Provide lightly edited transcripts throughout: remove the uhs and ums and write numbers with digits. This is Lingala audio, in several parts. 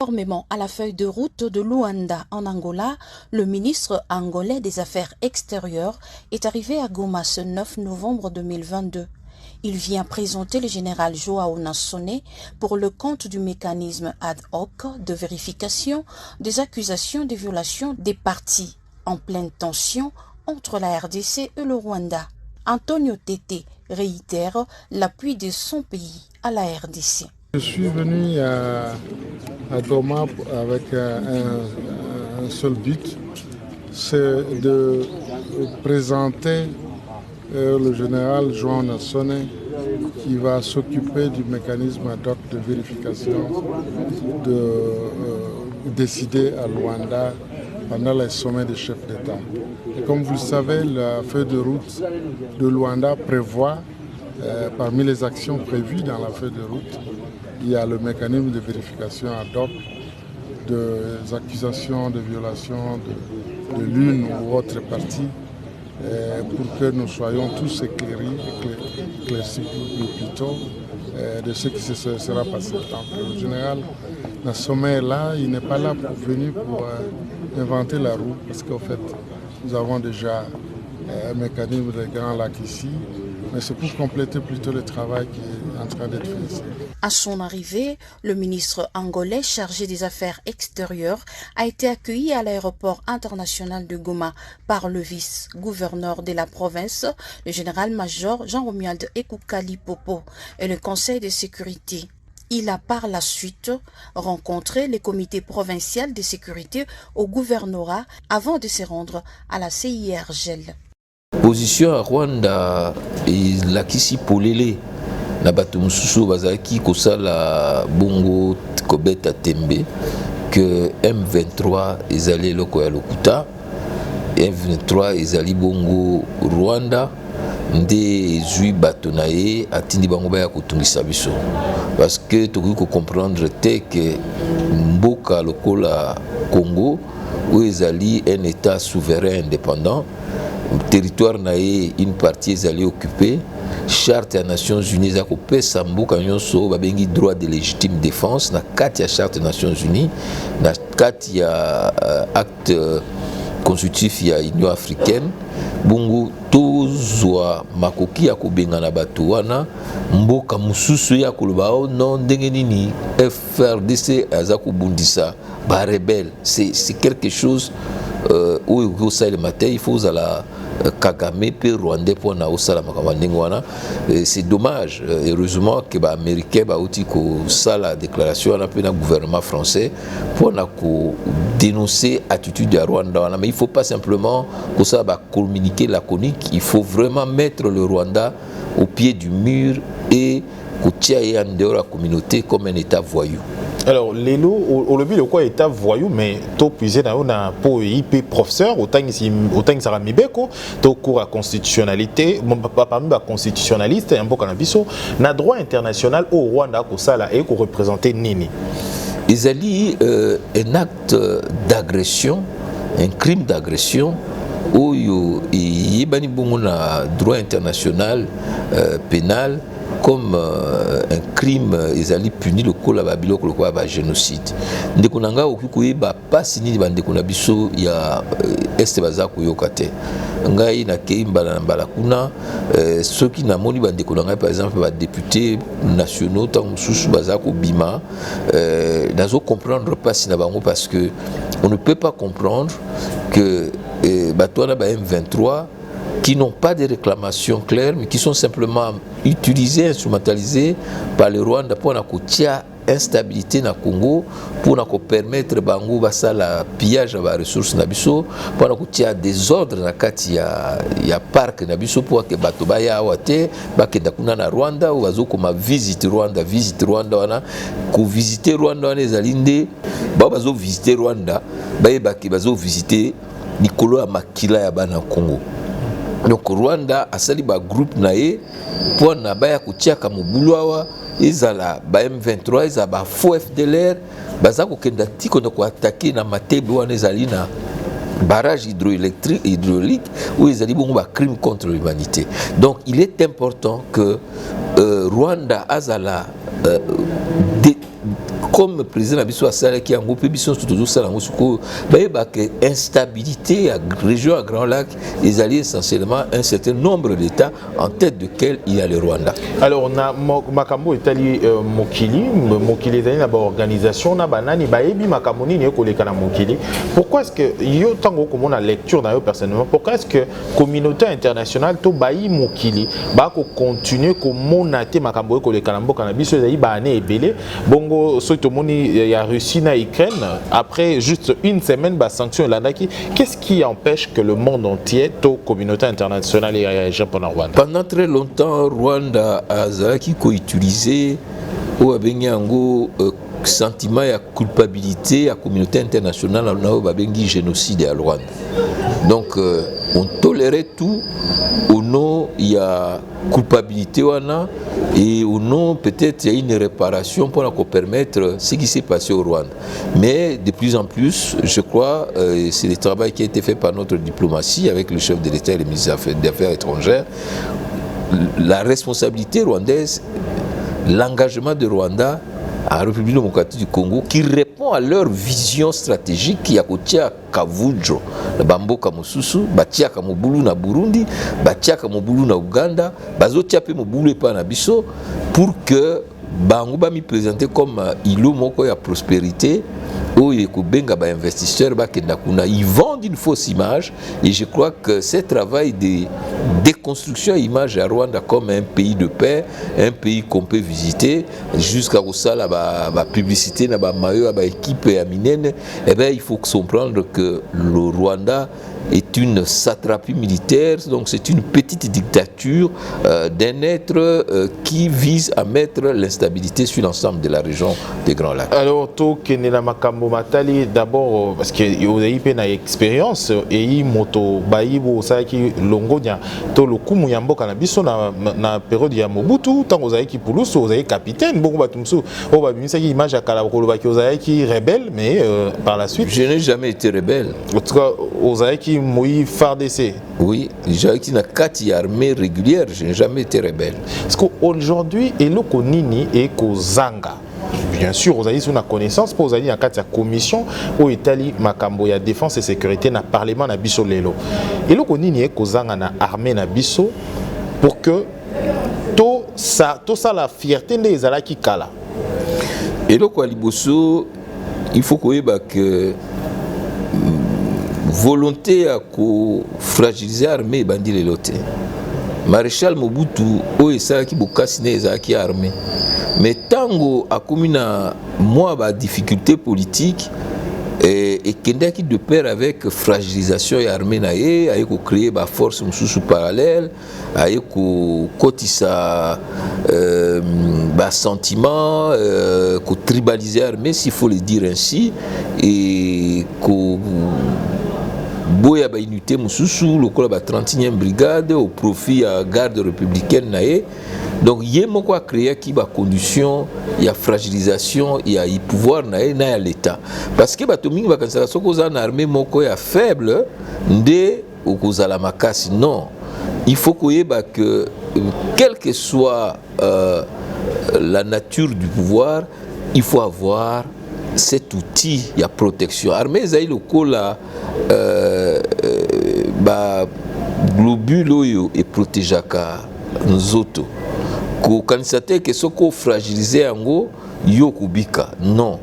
Conformément à la feuille de route de Luanda en Angola, le ministre angolais des Affaires extérieures est arrivé à Goma ce 9 novembre 2022. Il vient présenter le général Joao Nassone pour le compte du mécanisme ad hoc de vérification des accusations de violation des parties en pleine tension entre la RDC et le Rwanda. Antonio Tete réitère l'appui de son pays à la RDC. Je suis venu à Goma avec un seul but, c'est de présenter le général Joao Nassone qui va s'occuper du mécanisme ad hoc de vérification décidé à Luanda pendant les sommets des chefs d'État. Et comme vous le savez, la feuille de route de Luanda prévoit, parmi les actions prévues dans la feuille de route, il y a le mécanisme de vérification ad hoc des accusations de violation de l'une ou autre partie pour que nous soyons tous éclaircis plus tôt de ce qui se sera passé. Donc, le général Nassone est là, il n'est pas là venu pour inventer la roue parce qu'en fait, nous avons déjà un mécanisme de Grand Lac ici, mais c'est pour compléter plutôt le travail qui est en train d'être fait ici. À son arrivée, le ministre angolais chargé des Affaires extérieures a été accueilli à l'aéroport international de Goma par le vice-gouverneur de la province, le général-major Jean-Romuald Ekukali Popo, et le conseil de sécurité. Il a par la suite rencontré les comités provinciaux de sécurité au gouvernorat avant de se rendre à la CIRGL. Position à Rwanda et la Kisi Polele na bato mususu bazaki kosala bongo kobeta tembe que M23 ezali loko ya lokuta, M23 ezali bongo Rwanda nde ezui bato na ye atindi bango baya kotungisa biso parce que tokoki ko comprendre te que mboka lokola Congo où ezali un état souverain indépendant, territoire na ye une partie ezali occupée, charte des Nations Unies a coupé Sambuka nyonso babengi droit de légitime défense na kati ya charte des Nations Unies na kati ya acte constitutif ya Union africaine bungu tozwa makoki ya kobengana bato wana mboka mususu ya koloba non ndenge nini FRDC aza kobundisa ba rebelle, c'est quelque chose où vous savez le matin il faut la Kagame pe Rwandais pour na osala makamba ndenge wana. C'est dommage, heureusement que ba américain ba uti ko sala déclaration na pe na gouvernement français pour na ko dénoncer attitude ya Rwanda wana, mais il faut pas simplement que ça ba communiquer laconique, il faut vraiment mettre le Rwanda au pied du mur et kotia ya ndeur la communauté comme un état voyou. Alors, Lelo, au lobby, le quoi état voyou, mais to puisé dans un po IP professeur, autant que ça ramibeko, to cours à constitutionnalité, parmi les constitutionnalistes, un peu cannabiso, na droit international au Rwanda, ko sala et ko représenter Nini. Ils allient un acte d'agression, un crime d'agression, où il y a un droit international pénal comme un crime, ils allaient punir le col à Babylone, le génocide. Ndekonanga okukuye ba pasi ni bandeko na biso ya este bazako yokate. Ngai na keimba na balakuna ceux qui na moni bandeko nanga par exemple ba députés nationaux tant mususu bazako bima nazo comprendre pas si na bango parce que on ne peut pas comprendre que batwana ba M23 qui n'ont pas de réclamations claires, mais qui sont simplement utilisés, instrumentalisés par le Rwanda pour la instabilité dans le Congo, pour permettre Bango la pillage des ressources nabiso, pour la désordre dans le parc nabiso pour que Batoba ya awate, bakenda kuna na Rwanda ou azo comme visite Rwanda wana, ko visiter Rwanda wana ezalinde, ba bazo visiter Rwanda, ba bazo visiter Nikolo ya makila ya bana Congo. Donc Rwanda asali ba groupe nae pour na baya kutiaka mobulwa ezala ba M23 ezala ba faux FDLR baza ko kenda tiko na ko attaquer na matebe wana ezali na barrage hydraulique où ezali bongo ba crime contre l'humanité. Donc il est important que Rwanda azala comme le président Nabiso a salé qui a un groupe Bisson toujours ça instabilité à région à Grand Lac, ils allaient essentiellement un certain nombre d'États en tête duquel il y a le Rwanda. Alors on a Makambo Italie Mokili est une organisation na banani baebi Makambo ni koleka na Mokili. Pourquoi est-ce que yo tango comme on a lecture dans yo personnellement pourquoi est-ce que communauté internationale to bayi Mokili ba ko continuer ko monater Makambo koleka na mboka na biso ezali ba ane ebele bongo so to moni ya Russie na Ukraine après juste une semaine ba sanction landaki qu'est-ce qui empêche que le monde entier to communauté internationale réagisse pendant Rwanda? Pendant très longtemps Rwanda a zaki ko utiliser ou abenyango sentiment de culpabilité à la communauté internationale on a bengi génocide à Rwanda. Donc on tolérait tout au nom il y a culpabilité et au nom peut-être il y a une réparation pour permettre ce qui s'est passé au Rwanda. Mais de plus en plus, je crois, c'est le travail qui a été fait par notre diplomatie avec le chef de l'État et le ministre des Affaires étrangères. La responsabilité rwandaise, l'engagement de Rwanda à la République démocratique du Congo qui répond à leur vision stratégique qui a côté à Kavujo, Bamboka Mosusu, Batiaka Mobulu na Burundi, Batiaka Mobulu na Uganda, Bazotiape Mobulu pa na biso pour que Bango ba mi présenté comme ilo moko ya prospérité où il benga ba investisseurs ba kenda kuna ils vendent une fausse image et je crois que ce travail de déconstruction image à Rwanda comme un pays de paix, un pays qu'on peut visiter jusqu'à ça la ba publicité na ba maillot ba équipe ya minene et ben il faut comprendre que le Rwanda est une satrapie militaire, donc c'est une petite dictature d'un être qui vise à mettre l'instabilité sur l'ensemble de la région des Grands Lacs. Alors, to Kenena Makambo Matali, d'abord, parce que vous avez une expérience, et moto Baïbo, ça qui longonia, to le coup Mouyambo Kanabiso na période ya Mobutu, tant vous avez qui Poulos, vous avez capitaine, bon Batumsu, on va bien ça qui image à Kalabakolo, vous avez qui rebelle, mais par la suite. Je n'ai jamais été rebelle. En tout cas, vous avez qui Moui FARDC. Oui, j'ai été dans 4 armées régulières, je n'ai jamais été rebelle. Parce qu'aujourd'hui, et le Konini et Kozanga. Bien sûr, vous avez une connaissance, vous avez une commission où l'Italie, Makambo, ya défense et sécurité, na parlement na biso lelo. Et le Konini et Kozanga na armée na biso pour que tout ça la fierté des alaki kala. Et le Kwaliboso, il faut que volonté à fragiliser l'armée bandi les lotés. Maréchal Mobutu o ça qui bokasine ezaki armée. Mais tango a commis na moi ba difficulté politique et kendaki de pair avec fragilisation et armée na ye a ko créer ba force mususu parallèle a ko kotisa ba sentiment ko tribaliser armée s'il faut le dire ainsi et ko Boya ba unité mususu lokola ba 31e brigade au profit à garde républicaine naé donc yé moko a créé qui ba condition ya fragilisation ya pouvoir naé na ya l'état parce que bato mingi ba kansaka soko za na armée moko ya faible ndé okozala makasi non il faut que quelle que soit la nature du pouvoir il faut avoir cet outil ya protection armée zaï lokola globule oyo et protégeaka nzoto ko kanisate que soko fragiliser yango yo kubika non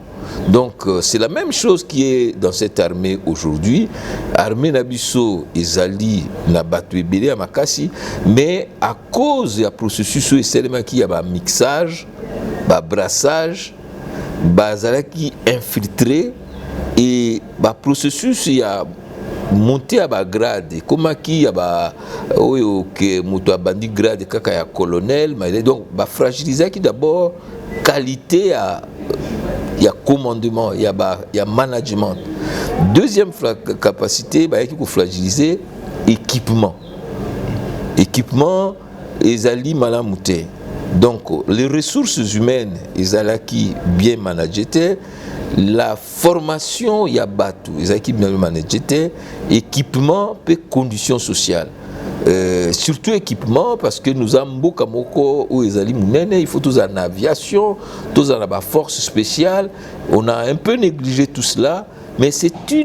donc c'est la même chose qui est dans cette armée aujourd'hui armée nabiso ezali na bato ebele ya makasi mais à cause ya processus et seulement qui y a ba mixage ba brassage bazalaki infiltré et ba processus il y a monté à ba grade comment qui ya ba oyo que moto abandi grade kaka ya colonel mais donc ba fragiliser qui d'abord qualité à ya commandement ya management deuxième capacité ba qui ko fragiliser équipement ezali malamute. Donc, les ressources humaines, qui bien managées, la formation, il y a battu, bien managées, équipement, et conditions sociales. surtout équipement, parce que nous avons beaucoup où il faut tous en aviation, tous en force spéciale. On a un peu négligé tout cela, mais c'est une